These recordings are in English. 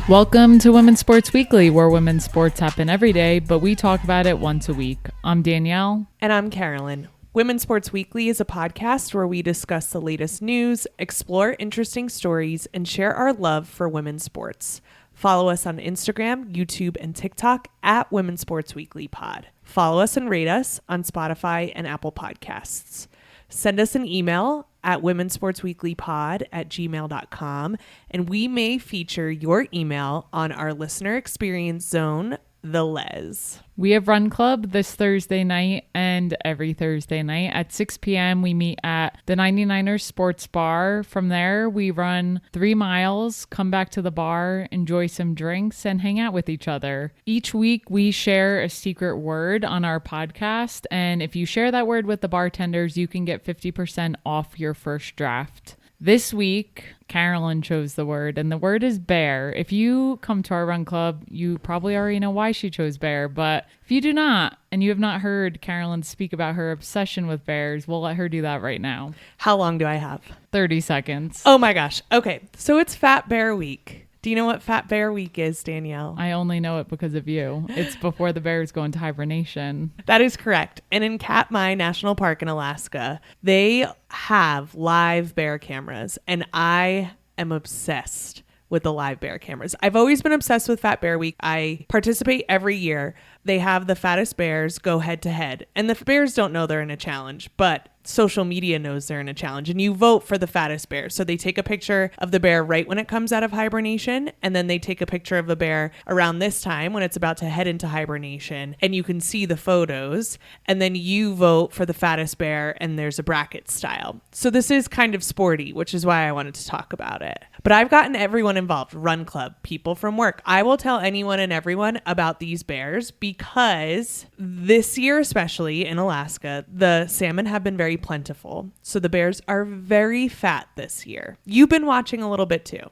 Welcome to Women's Sports Weekly, where women's sports happen every day, but we talk about it once a week. I'm Danielle. And I'm Carolyn. Women's Sports Weekly is a podcast where we discuss the latest news, explore interesting stories, and share our love for women's sports. Follow us on Instagram, YouTube, and TikTok at Women's Sports Weekly Pod. Follow us and rate us on Spotify and Apple Podcasts. Send us an email at womensportsweeklypod@gmail.com, and we may feature your email on our listener experience zone, The Les. We have Run Club this Thursday night and every Thursday night at 6 p.m. We meet at the 99ers Sports Bar. From there, we run 3 miles, come back to the bar, enjoy some drinks, and hang out with each other. Each week, we share a secret word on our podcast, and if you share that word with the bartenders, you can get 50% off your first draft. This week, Carolyn chose the word, and the word is bear. If you come to our Run Club, you probably already know why she chose bear, but if you do not, and you have not heard Carolyn speak about her obsession with bears, we'll let her do that right now. How long do I have? 30 seconds. Oh my gosh. Okay, so it's Fat Bear Week. Do you know what Fat Bear Week is, Danielle? I only know it because of you. It's before the bears go into hibernation. That is correct. And in Katmai National Park in Alaska, they have live bear cameras. And I am obsessed with the live bear cameras. I've always been obsessed with Fat Bear Week. I participate every year. They have the fattest bears go head to head. And the bears don't know they're in a challenge, but social media knows they're in a challenge, and you vote for the fattest bear. So they take a picture of the bear right when it comes out of hibernation, and then they take a picture of the bear around this time when it's about to head into hibernation, and you can see the photos, and then you vote for the fattest bear, and there's a bracket style. So this is kind of sporty, which is why I wanted to talk about it. But I've gotten everyone involved, Run Club, people from work. I will tell anyone and everyone about these bears because this year, especially in Alaska, the salmon have been very plentiful. So the bears are very fat this year. You've been watching a little bit too.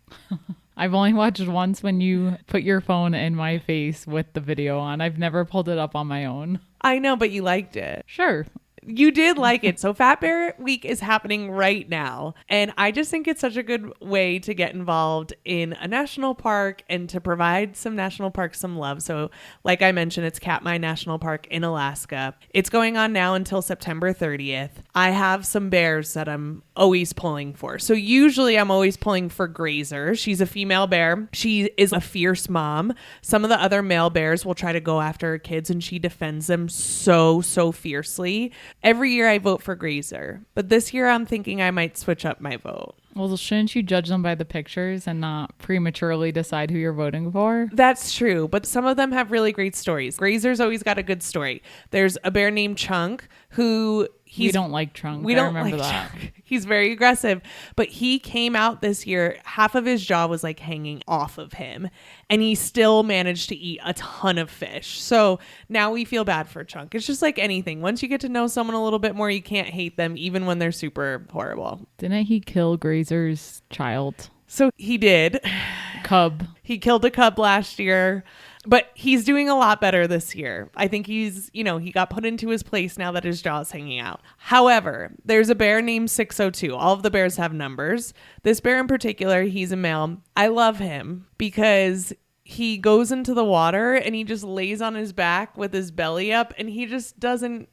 I've only watched once when you put your phone in my face with the video on. I've never pulled it up on my own. I know, but you liked it. Sure. You did like it. So Fat Bear Week is happening right now. And I just think it's such a good way to get involved in a national park and to provide some national parks some love. So like I mentioned, it's Katmai National Park in Alaska. It's going on now until September 30th. I have some bears that I'm always pulling for. So usually I'm always pulling for Grazer. She's a female bear. She is a fierce mom. Some of the other male bears will try to go after her kids, and she defends them so fiercely. Every year I vote for Grazer, but this year I'm thinking I might switch up my vote. Well, shouldn't you judge them by the pictures and not prematurely decide who you're voting for? That's true, but some of them have really great stories. Grazer's always got a good story. There's a bear named Chunk who... We don't like Chunk. We don't remember that. Chunk. He's very aggressive, but he came out this year. Half of his jaw was like hanging off of him, and he still managed to eat a ton of fish. So now we feel bad for Chunk. It's just like anything. Once you get to know someone a little bit more, you can't hate them, even when they're super horrible. Didn't he kill Grazer's child? So he did. Cub. He killed a cub last year. But he's doing a lot better this year. I think he's, he got put into his place now that his jaw is hanging out. However, there's a bear named 602. All of the bears have numbers. This bear in particular, he's a male. I love him because he goes into the water and he just lays on his back with his belly up, and he just doesn't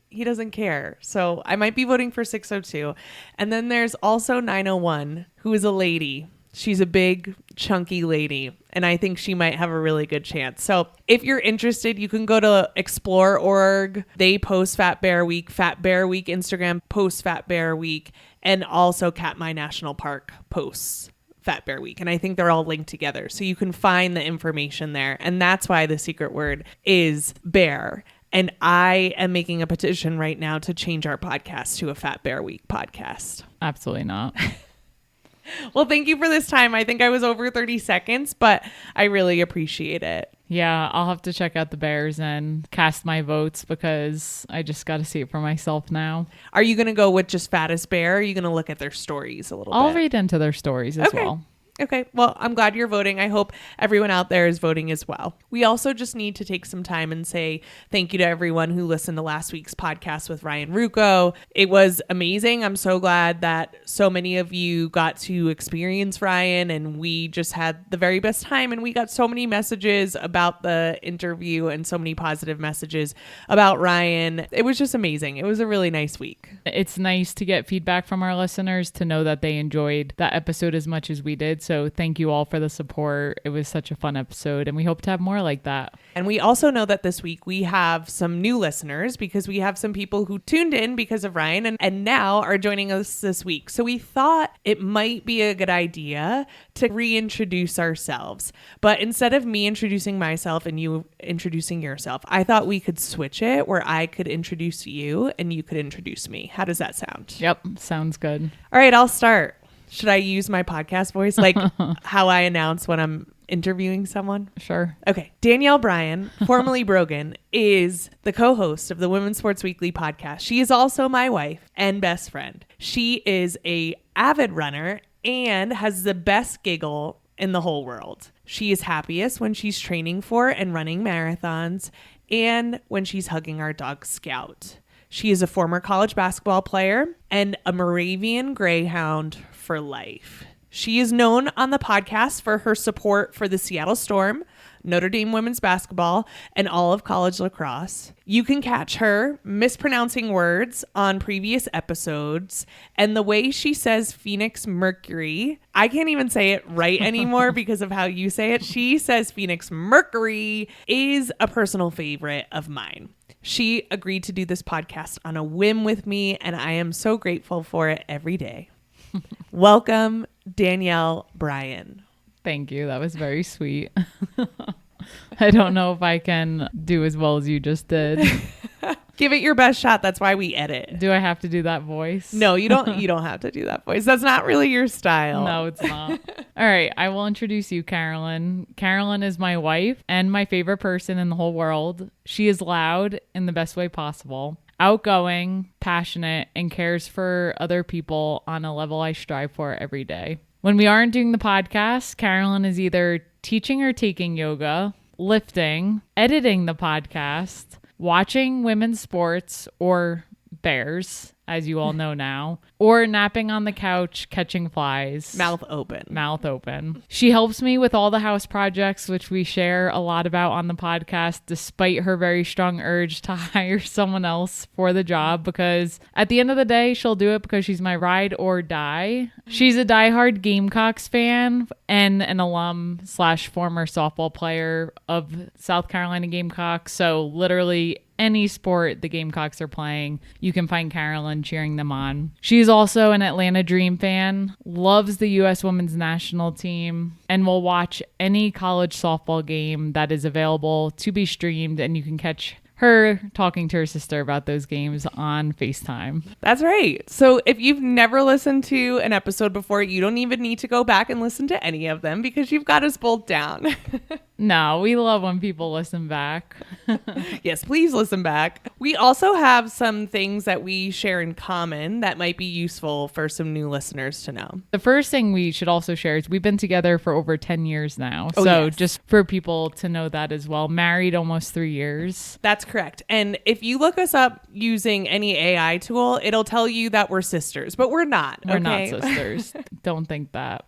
care. So I might be voting for 602. And then there's also 901, who is a lady. She's a big, chunky lady, and I think she might have a really good chance. So if you're interested, you can go to explore.org. They post Fat Bear Week. Fat Bear Week Instagram posts Fat Bear Week, and also Katmai National Park posts Fat Bear Week. And I think they're all linked together. So you can find the information there. And that's why the secret word is bear. And I am making a petition right now to change our podcast to a Fat Bear Week podcast. Absolutely not. Well, thank you for this time. I think I was over 30 seconds, but I really appreciate it. Yeah, I'll have to check out the bears and cast my votes because I just got to see it for myself now. Are you going to go with just fattest bear? Or are you going to look at their stories a little bit? I'll read into their stories as well. Okay, well, I'm glad you're voting. I hope everyone out there is voting as well. We also just need to take some time and say thank you to everyone who listened to last week's podcast with Ryan Rucco. It was amazing. I'm so glad that so many of you got to experience Ryan, and we just had the very best time, and we got so many messages about the interview and so many positive messages about Ryan. It was just amazing. It was a really nice week. It's nice to get feedback from our listeners to know that they enjoyed that episode as much as we did. So thank you all for the support. It was such a fun episode, and we hope to have more like that. And we also know that this week we have some new listeners because we have some people who tuned in because of Ryan and now are joining us this week. So we thought it might be a good idea to reintroduce ourselves. But instead of me introducing myself and you introducing yourself, I thought we could switch it where I could introduce you and you could introduce me. How does that sound? Yep, sounds good. All right, I'll start. Should I use my podcast voice, like how I announce when I'm interviewing someone? Sure. Okay. Danielle Bryan, formerly Brogan, is the co-host of the Women's Sports Weekly podcast. She is also my wife and best friend. She is a avid runner and has the best giggle in the whole world. She is happiest when she's training for and running marathons and when she's hugging our dog Scout. She is a former college basketball player and a Moravian Greyhound for life. She is known on the podcast for her support for the Seattle Storm, Notre Dame women's basketball, and all of college lacrosse. You can catch her mispronouncing words on previous episodes, and the way she says Phoenix Mercury, I can't even say it right anymore because of how you say it. She says Phoenix Mercury is a personal favorite of mine. She agreed to do this podcast on a whim with me, and I am so grateful for it every day. Welcome, Danielle Bryan. Thank you. That was very sweet. I don't know if I can do as well as you just did. Give it your best shot. That's why we edit. Do I have to do that voice? No, you don't. You don't have to do that voice. That's not really your style. No, it's not. All right. I will introduce you, Carolyn. Carolyn is my wife and my favorite person in the whole world. She is loud in the best way possible, outgoing, passionate, and cares for other people on a level I strive for every day. When we aren't doing the podcast, Carolyn is either teaching or taking yoga, lifting, editing the podcast, watching women's sports or bears, as you all know now, or napping on the couch, catching flies. Mouth open. Mouth open. She helps me with all the house projects, which we share a lot about on the podcast, despite her very strong urge to hire someone else for the job, because at the end of the day, she'll do it because she's my ride or die. She's a diehard Gamecocks fan and an alum/former softball player of South Carolina Gamecocks. So literally any sport the Gamecocks are playing, you can find Carolyn cheering them on. She's also an Atlanta Dream fan, loves the U.S. Women's National Team, and will watch any college softball game that is available to be streamed, and you can catch her talking to her sister about those games on FaceTime. That's right. So if you've never listened to an episode before, you don't even need to go back and listen to any of them because you've got us both down. No, we love when people listen back. Yes, please listen back. We also have some things that we share in common that might be useful for some new listeners to know. The first thing we should also share is we've been together for over 10 years now. Oh, so yes. Just for people to know that as well. Married almost 3 years. That's correct. And if you look us up using any AI tool, it'll tell you that we're sisters, but we're not. We're not sisters. Don't think that.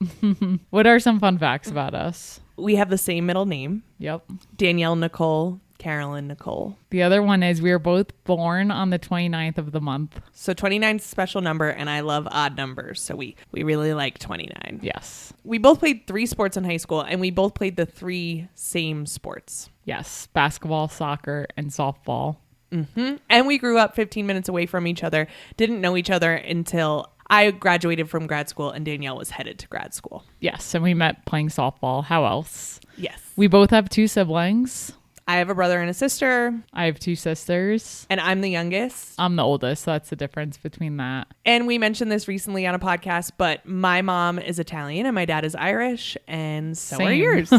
What are some fun facts about us? We have the same middle name. Yep. Danielle Nicole, Carolyn Nicole. The other one is we are both born on the 29th of the month. So 29 is a special number, and I love odd numbers. So we really like 29. Yes. We both played 3 sports in high school, and we both played the 3 same sports. Yes. Basketball, soccer, and softball. Mm-hmm. And we grew up 15 minutes away from each other, didn't know each other until I graduated from grad school and Danielle was headed to grad school. Yes. And we met playing softball. How else? Yes. We both have 2 siblings. I have a brother and a sister. I have 2 sisters. And I'm the youngest. I'm the oldest, so that's the difference between that. And we mentioned this recently on a podcast, but my mom is Italian and my dad is Irish, and so are yours.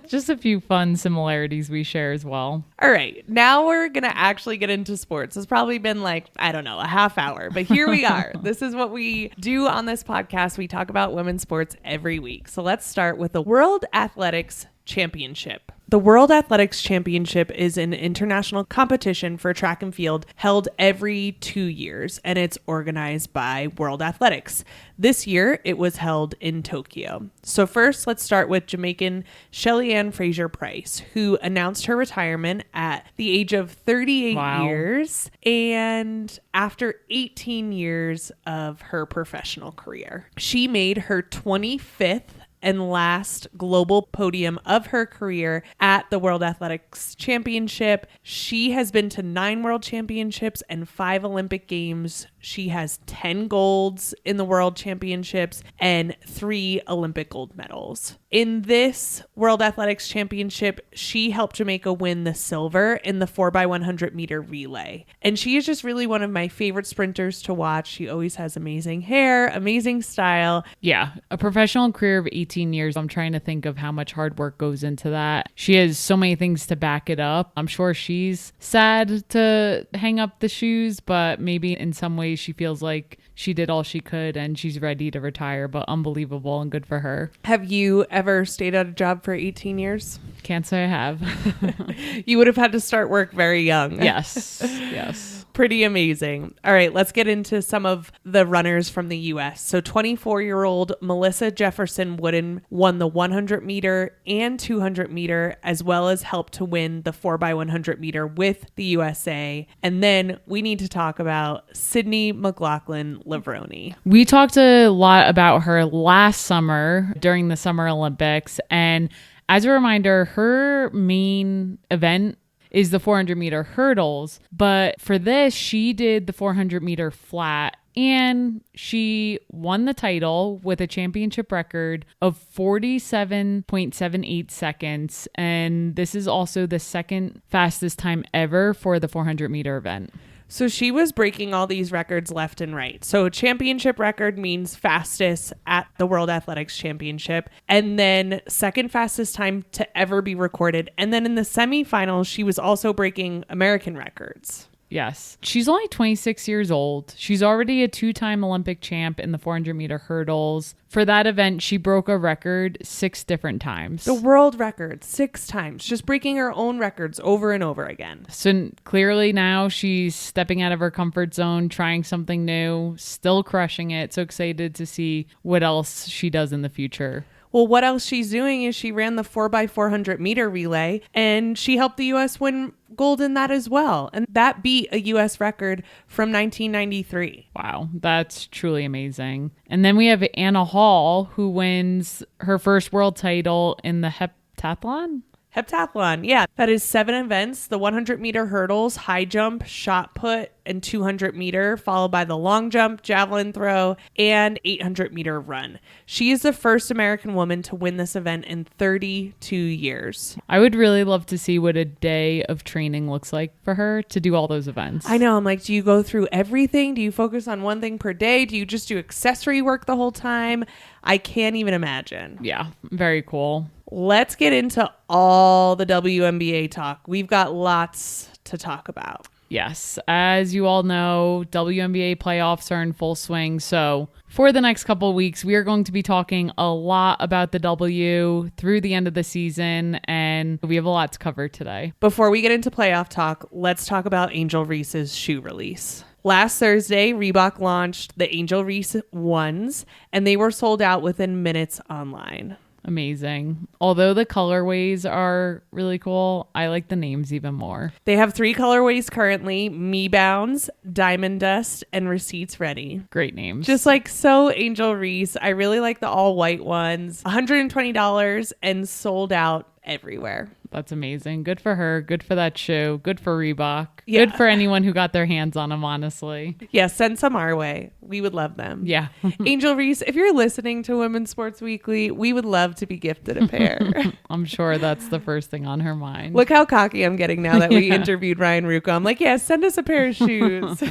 Just a few fun similarities we share as well. All right, now we're going to actually get into sports. It's probably been like, I don't know, a half hour, but here we are. This is what we do on this podcast. We talk about women's sports every week. So let's start with the World Athletics Championship. The World Athletics Championship is an international competition for track and field held every 2 years, and it's organized by World Athletics. This year, it was held in Tokyo. So first, let's start with Jamaican Shelly-Ann Fraser-Pryce, who announced her retirement at the age of 38 years, and after 18 years of her professional career. She made her 25th and last global podium of her career at the World Athletics Championship. She has been to 9 World Championships and 5 Olympic Games. She has 10 golds in the World Championships and 3 Olympic gold medals. In this World Athletics Championship, she helped Jamaica win the silver in the 4x100 meter relay. And she is just really one of my favorite sprinters to watch. She always has amazing hair, amazing style. Yeah, a professional career of 18 years. I'm trying to think of how much hard work goes into that. She has so many things to back it up. I'm sure she's sad to hang up the shoes, but maybe in some ways she feels like she did all she could and she's ready to retire, but unbelievable and good for her. Have you ever stayed at a job for 18 years? Can't say I have. You would have had to start work very young. Yes. Yes. Pretty amazing. All right, let's get into some of the runners from the U.S. So 24-year-old Melissa Jefferson-Wooden won the 100 meter and 200 meter, as well as helped to win the 4x100 meter with the USA. And then we need to talk about Sydney McLaughlin-Levrone. We talked a lot about her last summer during the Summer Olympics. And as a reminder, her main event is the 400 meter hurdles. But for this, she did the 400 meter flat and she won the title with a championship record of 47.78 seconds. And this is also the second fastest time ever for the 400 meter event. So she was breaking all these records left and right. So a championship record means fastest at the World Athletics Championship, and then second fastest time to ever be recorded. And then in the semifinals, she was also breaking American records. Yes. She's only 26 years old. She's already a 2-time Olympic champ in the 400 meter hurdles. For that event, she broke a record 6 different times. The world record 6 times, just breaking her own records over and over again. So clearly now she's stepping out of her comfort zone, trying something new, still crushing it. So excited to see what else she does in the future. Well, what else she's doing is she ran the 4x400 meter relay, and she helped the U.S. win gold in that as well. And that beat a U.S. record from 1993. Wow, that's truly amazing. And then we have Anna Hall, who wins her first world title in the heptathlon. Heptathlon, yeah. That is 7 events, the 100 meter hurdles, high jump, shot put, and 200 meter, followed by the long jump, javelin throw, and 800 meter run. She is the first American woman to win this event in 32 years. I would really love to see what a day of training looks like for her to do all those events. I know. I'm like, do you go through everything? Do you focus on one thing per day? Do you just do accessory work the whole time? I can't even imagine. Yeah, very cool. Let's get into all the WNBA talk. We've got lots to talk about. Yes, as you all know, WNBA playoffs are in full swing. So for the next couple of weeks, we are going to be talking a lot about the W through the end of the season, and we have a lot to cover today. Before we get into playoff talk, let's talk about Angel Reese's shoe release. Last Thursday, Reebok launched the Angel Reese ones, and they were sold out within minutes online. Amazing. Although the colorways are really cool, I like the names even more. They have 3 colorways currently: Me Bounds, Diamond Dust, and Receipts Ready. Great names. Just like so Angel Reese. I really like the all white ones. $120 and sold out everywhere. That's amazing. Good for her. Good for that shoe. Good for Reebok. Yeah. Good for anyone who got their hands on them, honestly. Yeah, send some our way. We would love them. Yeah. Angel Reese, if you're listening to Women's Sports Weekly, we would love to be gifted a pair. I'm sure that's the first thing on her mind. Look how cocky I'm getting now that we interviewed Ryan Rucco. I'm like, yeah, send us a pair of shoes.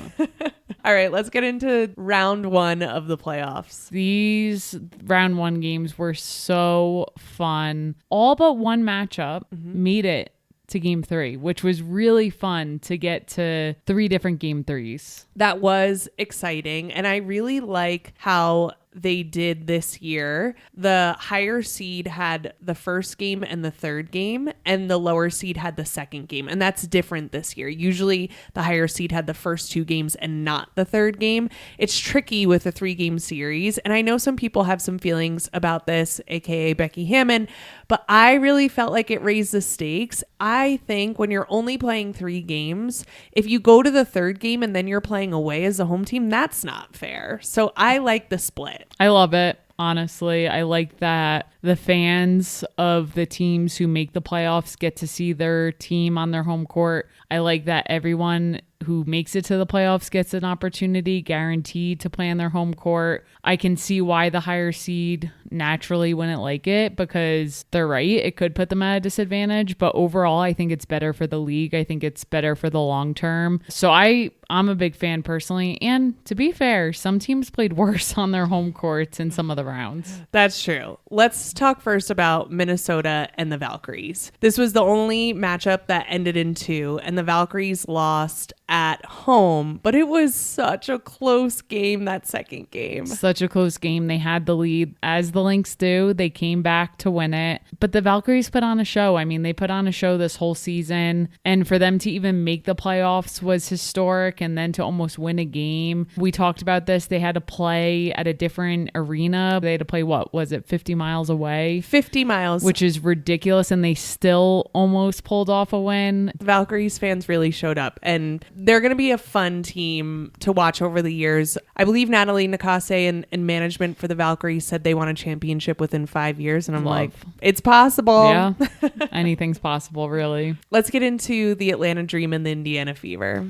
All right, let's get into round 1 of the playoffs. These round 1 games were so fun. All but one matchup made it to game 3, which was really fun to get to 3 different game 3s. That was exciting. And I really like how they did this year. The higher seed had the first game and the third game, and the lower seed had the second game. And that's different this year. Usually the higher seed had the first 2 games and not the third game. It's tricky with a 3-game series. And I know some people have some feelings about this, aka Becky Hammon, but I really felt like it raised the stakes. I think when you're only playing 3 games, if you go to the third game and then you're playing away as a home team, that's not fair. So I like the split. I love it. Honestly, I like that the fans of the teams who make the playoffs get to see their team on their home court. I like that everyone who makes it to the playoffs gets an opportunity guaranteed to play on their home court. I can see why the higher seed naturally wouldn't like it, because they're right. It could put them at a disadvantage, but overall, I think it's better for the league. I think it's better for the long term. So I'm a big fan personally. And to be fair, some teams played worse on their home courts in some of the rounds. That's true. Let's talk first about Minnesota and the Valkyries. This was the only matchup that ended in 2, and the Valkyries lost at home, but it was such a close game, that second game. Such a close game. They had the lead, as the Lynx do. They came back to win it. But the Valkyries put on a show. I mean, they put on a show this whole season. And for them to even make the playoffs was historic. And then to almost win a game. We talked about this. They had to play at a different arena. They had to play, what was it, 50 miles away? 50 miles. Which is ridiculous. And they still almost pulled off a win. The Valkyries fans really showed up. And they're going to be a fun team to watch over the years. I believe Natalie, Nakase, and management for the Valkyries said they want a championship within 5 years. And I'm like, it's possible. Yeah, anything's possible, really. Let's get into the Atlanta Dream and the Indiana Fever.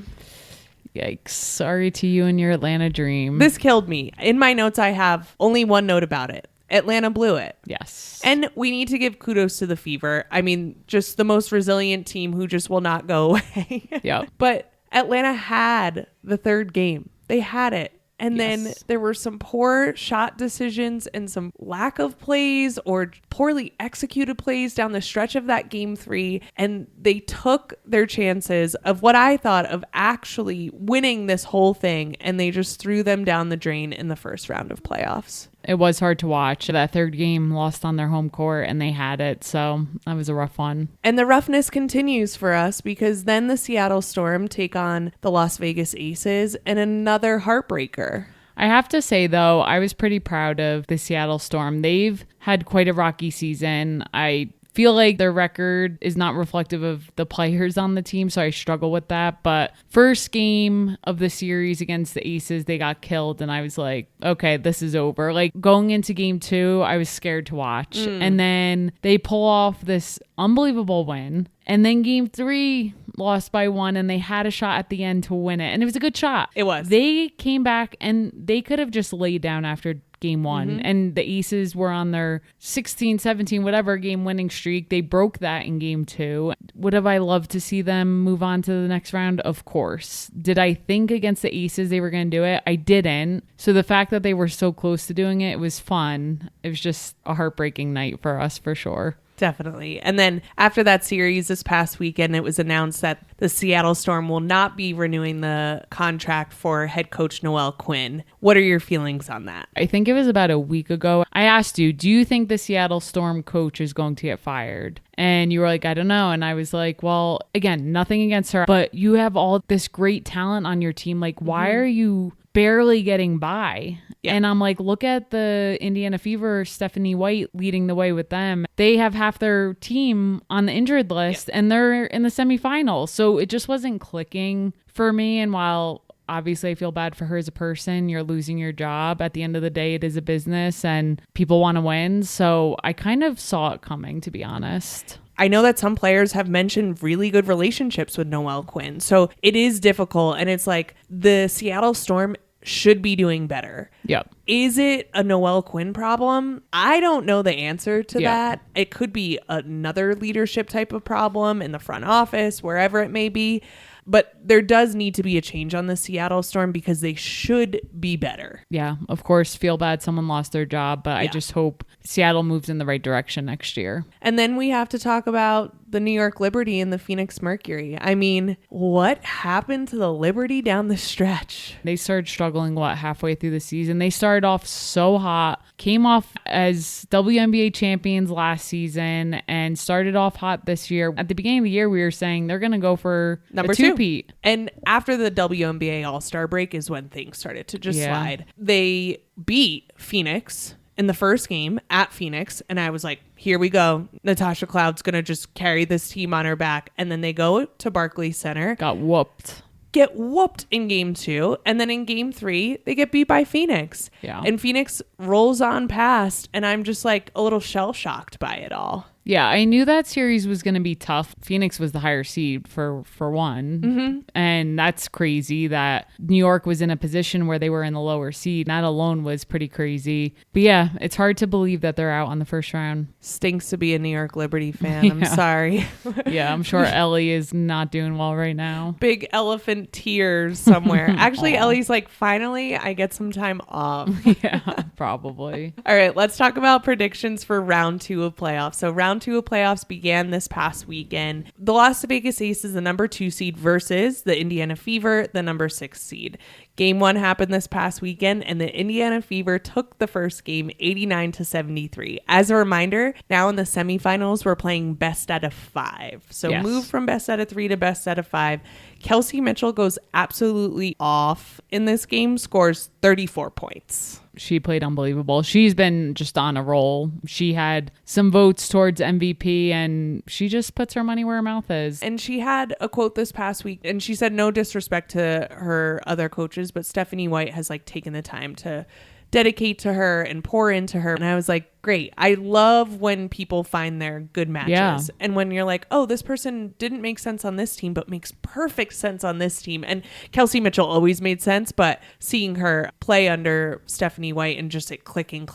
Yikes. Sorry to you and your Atlanta Dream. This killed me. In my notes, I have only one note about it. Atlanta blew it. Yes. And we need to give kudos to the Fever. I mean, just the most resilient team who just will not go away. Yeah. But Atlanta had the third game. They had it. And then there were some poor shot decisions and some lack of plays or poorly executed plays down the stretch of that game 3. And they took their chances of what I thought of actually winning this whole thing. And they just threw them down the drain in the first round of playoffs. It was hard to watch. That third game lost on their home court and they had it. So that was a rough one. And the roughness continues for us because then the Seattle Storm take on the Las Vegas Aces and another heartbreaker. I have to say, though, I was pretty proud of the Seattle Storm. They've had quite a rocky season. I feel like their record is not reflective of the players on the team, so I struggle with that. But first game of the series against the Aces, they got killed, and I was like, okay, this is over. Like, going into game 2, I was scared to watch. And then they pull off this unbelievable win. And then game 3 lost by 1, and they had a shot at the end to win it. And it was a good shot. It was. They came back, and they could have just laid down after game 1. And the Aces were on their 16, 17, whatever game winning streak. They broke that in game 2. Would have I loved to see them move on to the next round? Of course. Did I think against the Aces they were going to do it? I didn't. So the fact that they were so close to doing it, it was fun. It was just a heartbreaking night for us, for sure. Definitely. And then after that series this past weekend, it was announced that the Seattle Storm will not be renewing the contract for head coach Noel Quinn. What are your feelings on that? I think it was about a week ago. I asked you, do you think the Seattle Storm coach is going to get fired? And you were like, I don't know. And I was like, well, again, nothing against her, but you have all this great talent on your team. Like, why are you barely getting by? Yeah. And I'm like, look at the Indiana Fever, Stephanie White leading the way with them. They have half their team on the injured list and they're in the semifinals. So it just wasn't clicking for me. And while obviously I feel bad for her as a person, you're losing your job. At the end of the day, it is a business and people want to win. So I kind of saw it coming, to be honest. I know that some players have mentioned really good relationships with Noelle Quinn. So it is difficult. And it's like the Seattle Storm should be doing better. Yep. Is it a Noelle Quinn problem? I don't know the answer to that. It could be another leadership type of problem in the front office, wherever it may be. But there does need to be a change on the Seattle Storm because they should be better. Yeah, of course, feel bad someone lost their job, but I just hope Seattle moves in the right direction next year. And then we have to talk about the New York Liberty and the Phoenix Mercury. I mean, what happened to the Liberty down the stretch? They started struggling, halfway through the season. They started off so hot, came off as WNBA champions last season, and started off hot this year. At the beginning of the year, we were saying they're going to go for number a two-peat. And after the WNBA All-Star break is when things started to just slide. They beat Phoenix in the first game at Phoenix, and I was like, here we go. Natasha Cloud's going to just carry this team on her back. And then they go to Barclays Center. Get whooped in game 2. And then in game 3, they get beat by Phoenix. Yeah. And Phoenix rolls on past, and I'm just like a little shell-shocked by it all. Yeah, I knew that series was going to be tough. Phoenix was the higher seed for one. Mm-hmm. And that's crazy that New York was in a position where they were in the lower seed. That alone was pretty crazy. But yeah, it's hard to believe that they're out on the first round. Stinks to be a New York Liberty fan. I'm sorry. Yeah, I'm sure Ellie is not doing well right now. Big elephant tears somewhere. Actually, Ellie's like, finally, I get some time off. Yeah, probably. All right, let's talk about predictions for round 2 of playoffs. So round 2 of playoffs began this past weekend. The Las Vegas Aces, the number 2 seed, versus the Indiana Fever, the number 6 seed. Game 1 happened this past weekend, and the Indiana Fever took the first game 89-73. As a reminder, now in the semifinals, we're playing best out of 5. So move from best out of 3 to best out of 5. Kelsey Mitchell goes absolutely off in this game, scores 34 points. She played unbelievable. She's been just on a roll. She had some votes towards MVP, and she just puts her money where her mouth is. And she had a quote this past week, and she said, no disrespect to her other coaches, but Stephanie White has like taken the time to dedicate to her and pour into her. And I was like, great. I love when people find their good matches. Yeah. And when you're like, oh, this person didn't make sense on this team, but makes perfect sense on this team. And Kelsey Mitchell always made sense, but seeing her play under Stephanie White and just it clicking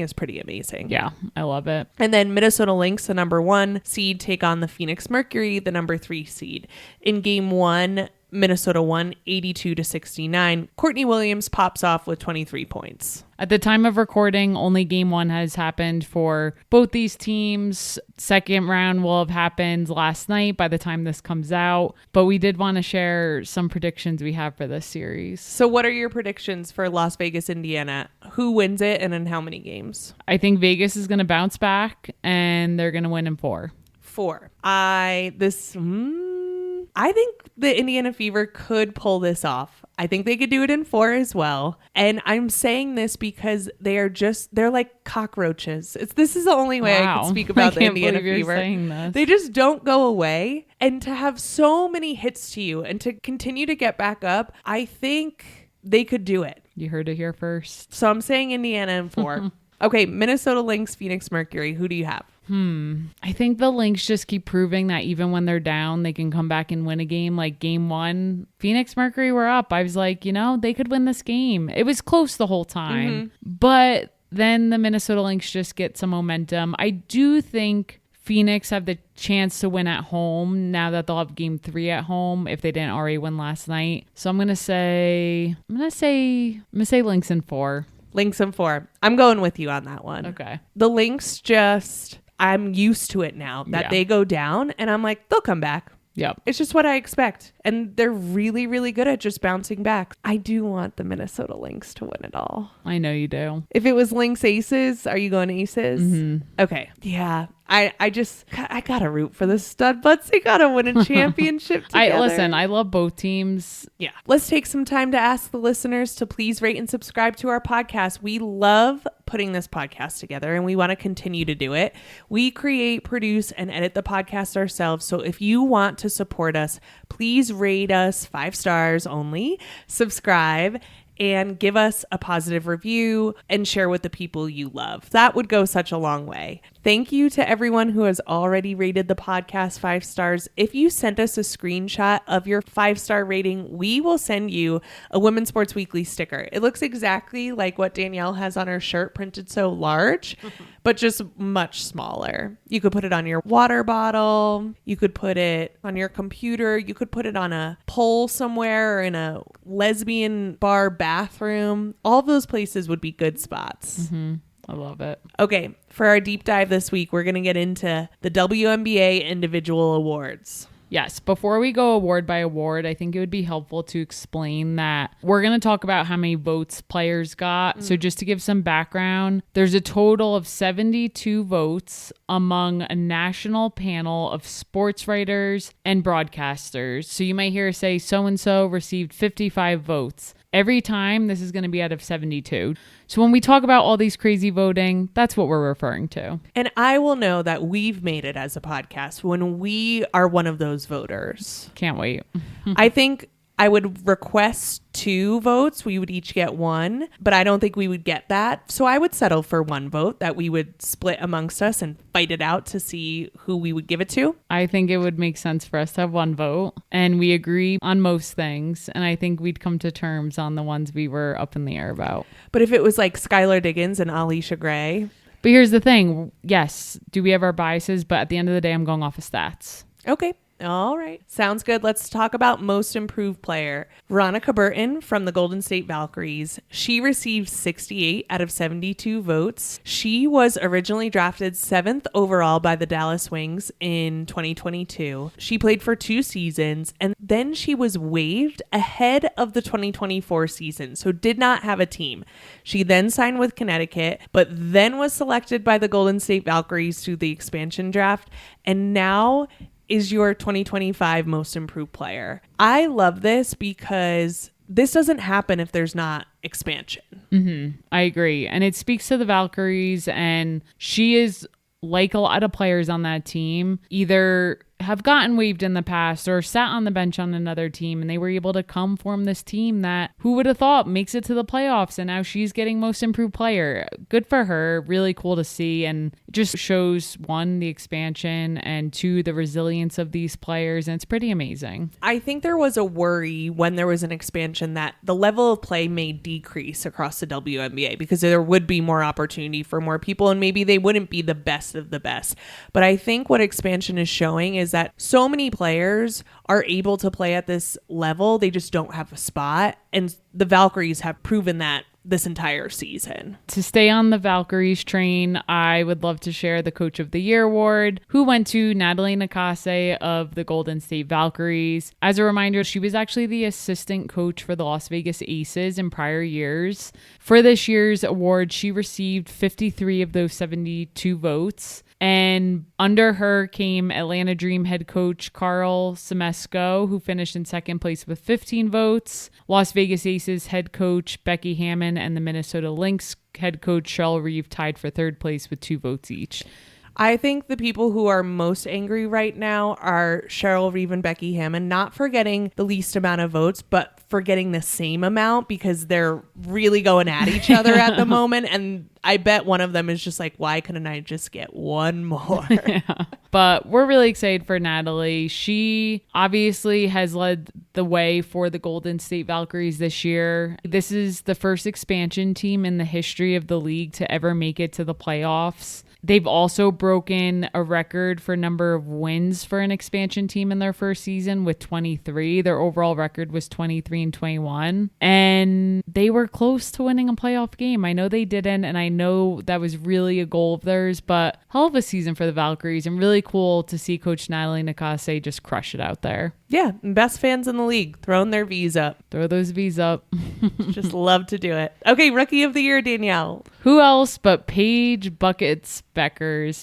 is pretty amazing. Yeah, I love it. And then Minnesota Lynx, the number 1 seed, take on the Phoenix Mercury, the number 3 seed. In game 1, Minnesota won 82-69. Courtney Williams pops off with 23 points. At the time of recording, only game 1 has happened for both these teams. Second round will have happened last night by the time this comes out. But we did want to share some predictions we have for this series. So what are your predictions for Las Vegas, Indiana? Who wins it and in how many games? I think Vegas is going to bounce back and they're going to win in 4. 4. I think the Indiana Fever could pull this off. I think they could do it in 4 as well. And I'm saying this because they're like cockroaches. This is the only way I can speak about the Indiana Fever. They just don't go away. And to have so many hits to you and to continue to get back up, I think they could do it. You heard it here first. So I'm saying Indiana in 4. Okay, Minnesota Lynx, Phoenix Mercury. Who do you have? I think the Lynx just keep proving that even when they're down, they can come back and win a game. Like game 1, Phoenix Mercury were up. I was like, they could win this game. It was close the whole time. Mm-hmm. But then the Minnesota Lynx just get some momentum. I do think Phoenix have the chance to win at home now that they'll have game 3 at home if they didn't already win last night. So I'm gonna say Lynx in 4. Lynx in 4. I'm going with you on that one. Okay. The Lynx I'm used to it now that they go down and I'm like, they'll come back. Yep. It's just what I expect. And they're really, really good at just bouncing back. I do want the Minnesota Lynx to win it all. I know you do. If it was Lynx Aces, are you going Aces? Mm-hmm. Okay. Yeah. I gotta root for the stud butts. They gotta win a championship together. I love both teams. Yeah. Let's take some time to ask the listeners to please rate and subscribe to our podcast. We love putting this podcast together and we want to continue to do it. We create, produce, and edit the podcast ourselves. So if you want to support us, please rate us 5 stars only, subscribe, and give us a positive review and share with the people you love. That would go such a long way. Thank you to everyone who has already rated the podcast 5 stars. If you sent us a screenshot of your 5-star rating, we will send you a Women's Sports Weekly sticker. It looks exactly like what Danielle has on her shirt, printed so large, but just much smaller. You could put it on your water bottle. You could put it on your computer. You could put it on a pole somewhere or in a lesbian bar bathroom. All of those places would be good spots. Mm-hmm. I love it. Okay, for our deep dive this week, we're going to get into the WNBA individual awards. Yes. Before we go award by award, I think it would be helpful to explain that we're going to talk about how many votes players got. So just to give some background, there's a total of 72 votes among a national panel of sports writers and broadcasters. So you might hear say so-and-so received 55 votes. Every time, this is going to be out of 72. So when we talk about all these crazy voting, that's what we're referring to. And I will know that we've made it as a podcast when we are one of those voters. Can't wait. I think I would request 2 votes. We would each get 1, but I don't think we would get that. So I would settle for 1 vote that we would split amongst us and fight it out to see who we would give it to. I think it would make sense for us to have 1 vote, and we agree on most things. And I think we'd come to terms on the ones we were up in the air about. But if it was like Skylar Diggins and Alicia Gray. But here's the thing. Yes, do we have our biases? But at the end of the day, I'm going off of stats. Okay. All right. Sounds good. Let's talk about most improved player. Veronica Burton from the Golden State Valkyries. She received 68 out of 72 votes. She was originally drafted 7th overall by the Dallas Wings in 2022. She played for 2 seasons, and then she was waived ahead of the 2024 season, so did not have a team. She then signed with Connecticut, but then was selected by the Golden State Valkyries through the expansion draft, and now is your 2025 most improved player. I love this because this doesn't happen if there's not expansion. Mm-hmm. I agree. And it speaks to the Valkyries, and she is like a lot of players on that team, either have gotten waived in the past or sat on the bench on another team, and they were able to come form this team that who would have thought makes it to the playoffs, and now she's getting most improved player. Good for her. Really cool to see, and it just shows 1, the expansion, and 2, the resilience of these players, and it's pretty amazing. I think there was a worry when there was an expansion that the level of play may decrease across the WNBA because there would be more opportunity for more people, and maybe they wouldn't be the best of the best. But I think what expansion is showing is that so many players are able to play at this level. They just don't have a spot. And the Valkyries have proven that this entire season. To stay on the Valkyries train, I would love to share the Coach of the Year award, who went to Natalie Nakase of the Golden State Valkyries. As a reminder, she was actually the assistant coach for the Las Vegas Aces in prior years. For this year's award, she received 53 of those 72 votes. And under her came Atlanta Dream head coach Carl Semesco, who finished in second place with 15 votes. Las Vegas Aces head coach Becky Hammond and the Minnesota Lynx head coach Cheryl Reeve tied for third place with 2 votes each. I think the people who are most angry right now are Cheryl Reeve and Becky Hammond, not for getting the least amount of votes, but for getting the same amount because they're really going at each other at the moment. And I bet one of them is just like, why couldn't I just get 1 more? Yeah. But we're really excited for Natalie. She obviously has led the way for the Golden State Valkyries this year. This is the first expansion team in the history of the league to ever make it to the playoffs. They've also broken a record for number of wins for an expansion team in their first season with 23. Their overall record was 23-21. And they were close to winning a playoff game. I know they didn't, and I know that was really a goal of theirs, but hell of a season for the Valkyries, and really cool to see Coach Natalie Nakase just crush it out there. Yeah, best fans in the league, throwing their V's up. Throw those V's up. Just love to do it. Okay, Rookie of the Year, Danielle. Who else but Paige Bueckers?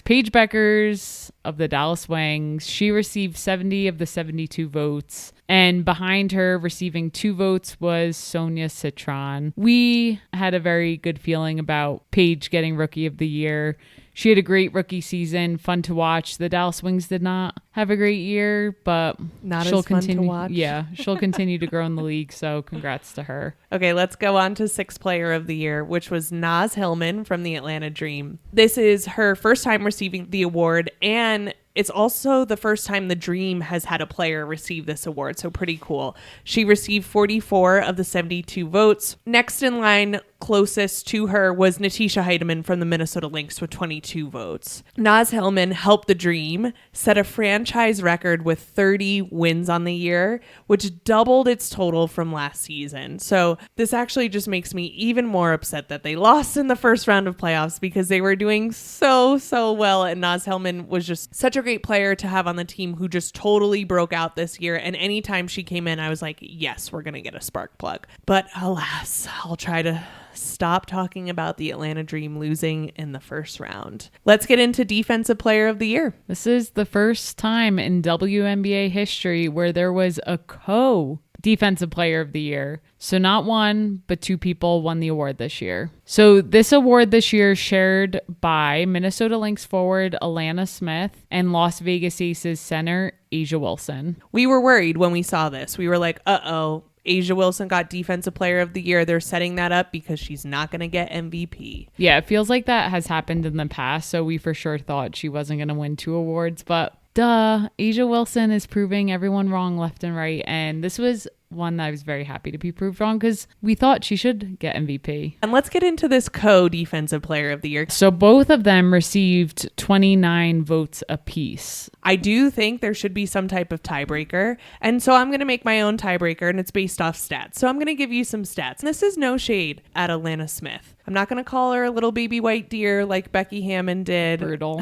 Paige Bueckers of the Dallas Wings. She received 70 of the 72 votes. And behind her, receiving 2 votes, was Sonia Citron. We had a very good feeling about Paige getting Rookie of the Year. She had a great rookie season, fun to watch. The Dallas Wings did not have a great year, but Not she'll as fun continue. to watch. Yeah, she'll continue to grow in the league. So congrats to her. Okay, let's go on to sixth player of the year, which was Naz Hillman from the Atlanta Dream. This is her first time receiving the award, and it's also the first time the Dream has had a player receive this award, so pretty cool. She received 44 of the 72 votes. Next in line, closest to her, was Natisha Heidemann from the Minnesota Lynx with 22 votes. Naz Hillman helped the Dream set a franchise record with 30 wins on the year, which doubled its total from last season. So this actually just makes me even more upset that they lost in the first round of playoffs because they were doing so well, and Naz Hillman was just such a great player to have on the team who just totally broke out this year. And anytime she came in, I was like, yes, we're going to get a spark plug. But alas, I'll try to stop talking about the Atlanta Dream losing in the first round. Let's get into Defensive Player of the Year. This is the first time in WNBA history where there was a Defensive Player of the Year. So not one, but two people won the award this year. So this award this year is shared by Minnesota Lynx forward Alana Smith and Las Vegas Aces center A'ja Wilson. We were worried when we saw this. We were like, uh-oh, A'ja Wilson got Defensive Player of the Year. They're setting that up because she's not going to get MVP. Yeah, it feels like that has happened in the past. So we for sure thought she wasn't going to win two awards, but duh, A'ja Wilson is proving everyone wrong left and right. And this was one that I was very happy to be proved wrong because we thought she should get MVP. And let's get into this co-Defensive Player of the Year. So both of them received 29 votes apiece. I do think there should be some type of tiebreaker. And so I'm going to make my own tiebreaker, and it's based off stats. So I'm going to give you some stats. And this is no shade at Alana Smith. I'm not going to call her a little baby white deer like Becky Hammond did. Brutal.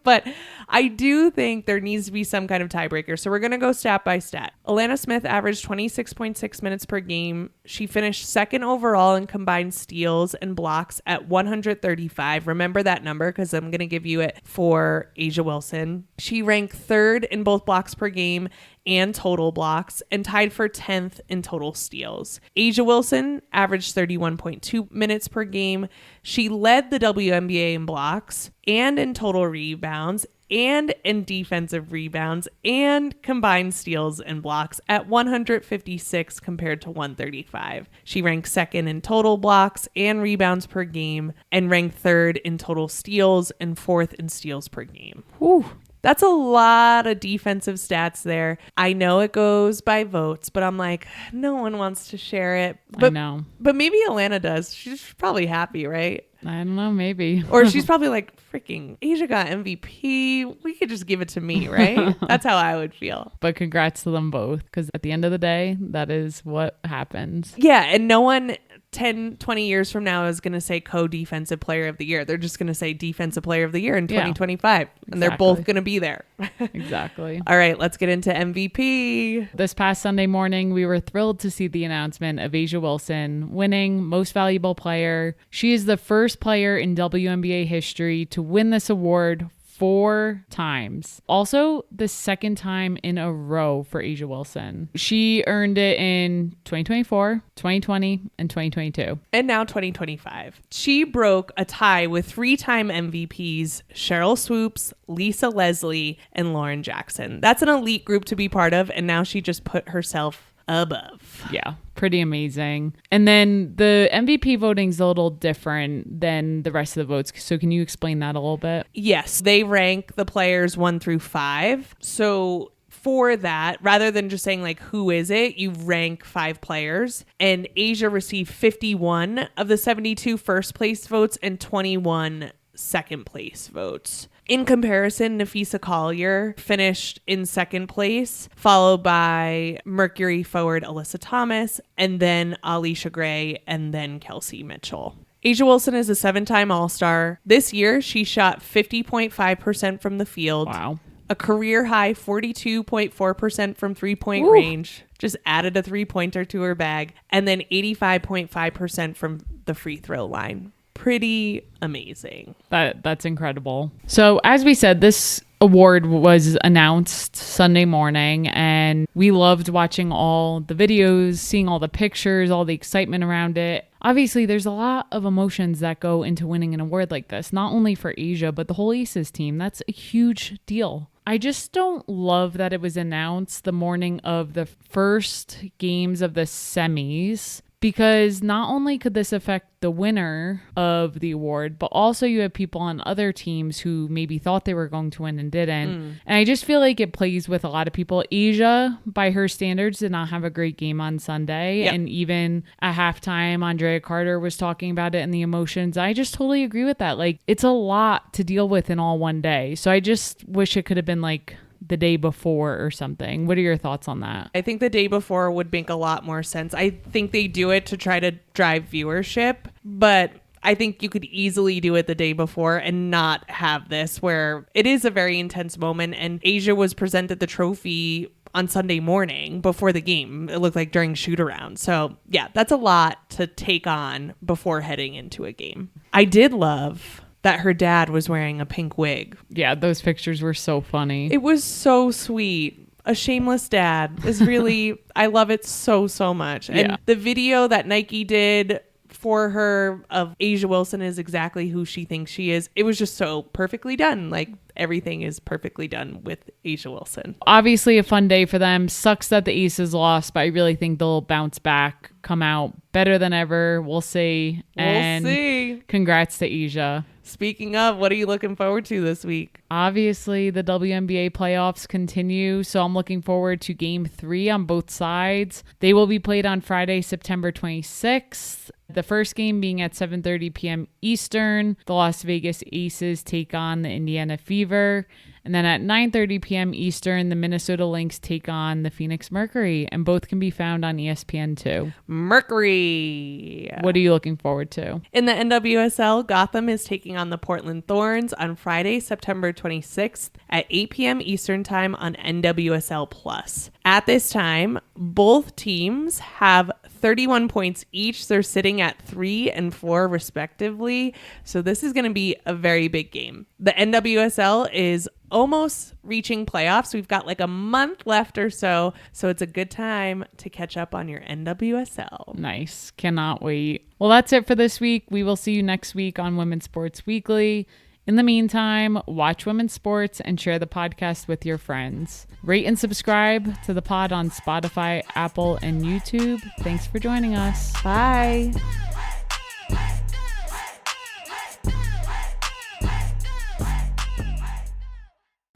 But I do think there needs to be some kind of tiebreaker. So we're going to go stat by stat. Alana Smith averaged 26.6 minutes per game. She finished second overall in combined steals and blocks at 135. Remember that number because I'm going to give you it for A'ja Wilson. She ranked third in both blocks per game and total blocks, and tied for 10th in total steals. A'ja Wilson averaged 31.2 minutes per game. She led the WNBA in blocks and in total rebounds and in defensive rebounds and combined steals and blocks at 156 compared to 135. She ranked second in total blocks and rebounds per game and ranked third in total steals and fourth in steals per game. Whew. That's a lot of defensive stats there. I know it goes by votes, but I'm like, no one wants to share it. But, I know. But maybe Alana does. She's probably happy, right? I don't know, maybe. Or she's probably like, freaking A'ja got MVP. We could just give it to me, right? That's how I would feel. But congrats to them both, because at the end of the day, that is what happens. Yeah, and no one 10, 20 years from now is going to say co-defensive player of the year. They're just going to say defensive player of the year in 2025. And they're both going to be there. Exactly. All right, let's get into MVP. This past Sunday morning, we were thrilled to see the announcement of A'ja Wilson winning Most Valuable Player. She is the first player in WNBA history to win this award 4 times. Also, the second time in a row for A'ja Wilson. She earned it in 2024, 2020, and 2022. And now 2025. She broke a tie with 3-time MVPs Cheryl Swoops, Lisa Leslie, and Lauren Jackson. That's an elite group to be part of, and now she just put herself above. Yeah, pretty amazing. And then the MVP voting's a little different than the rest of the votes. So can you explain that a little bit? Yes, they rank the players 1 through 5. So for that, rather than just saying like, who is it? You rank 5 players. And A'ja received 51 of the 72 first place votes and 21 second place votes. In comparison, Napheesa Collier finished in second place, followed by Mercury forward Alyssa Thomas, and then Alicia Gray, and then Kelsey Mitchell. A'ja Wilson is a 7-time All-Star. This year, she shot 50.5% from the field. Wow. A career high 42.4% from three-point range. Just added a three-pointer to her bag. And then 85.5% from the free throw line. Pretty amazing. That's incredible. So as we said, this award was announced Sunday morning, and we loved watching all the videos, seeing all the pictures, all the excitement around it. obviously there's a lot of emotions that go into winning an award like this, not only for Asia, but the whole Aces team. That's a huge deal. I just don't love that it was announced the morning of the first games of the semis, because not only could this affect the winner of the award, but also you have people on other teams who maybe thought they were going to win and didn't. And I just feel like it plays with a lot of people. Asia, by her standards, did not have a great game on Sunday. Yep. And even at halftime, Andrea Carter was talking about it and the emotions. I just totally agree with that. Like, it's a lot to deal with in all one day. So I just wish it could have been like the day before or something. What are your thoughts on that? I think the day before would make a lot more sense. I think they do it to try to drive viewership, but I think you could easily do it the day before and not have this, where it is a very intense moment. And Asia was presented the trophy on Sunday morning before the game. It looked like during shoot around. So yeah, that's a lot to take on before heading into a game. I did love that her dad was wearing a pink wig. Yeah, those pictures were so funny. It was so sweet. A shameless dad is really, I love it so much. And Yeah. the video that Nike did for her of Asia Wilson is exactly who she thinks she is. It was just so perfectly done. Like, everything is perfectly done with Asia Wilson. Obviously a fun day for them. Sucks that the Aces lost, but I really think they'll bounce back, come out better than ever. We'll see. We'll see. Congrats to Asia. Speaking of, what are you looking forward to this week? Obviously, the WNBA playoffs continue, so I'm looking forward to Game 3 on both sides. They will be played on Friday, September 26th. The first game being at 7:30 p.m. Eastern. The Las Vegas Aces take on the Indiana Fever. And then at 9:30 p.m. Eastern, the Minnesota Lynx take on the Phoenix Mercury. And both can be found on ESPN2. Mercury. What are you looking forward to? In the NWSL, Gotham is taking on the Portland Thorns on Friday, September 26th at 8 p.m. Eastern Time on NWSL Plus. At this time, both teams have 31 points each. They're sitting at 3 and 4 respectively. So this is going to be a very big game. The NWSL is almost reaching playoffs. We've got like a month left or so. So it's a good time to catch up on your NWSL. Nice. Cannot wait. Well, that's it for this week. We will see you next week on Women's Sports Weekly. In the meantime, watch women's sports and share the podcast with your friends. Rate and subscribe to the pod on Spotify, Apple, and YouTube. Thanks for joining us. Bye.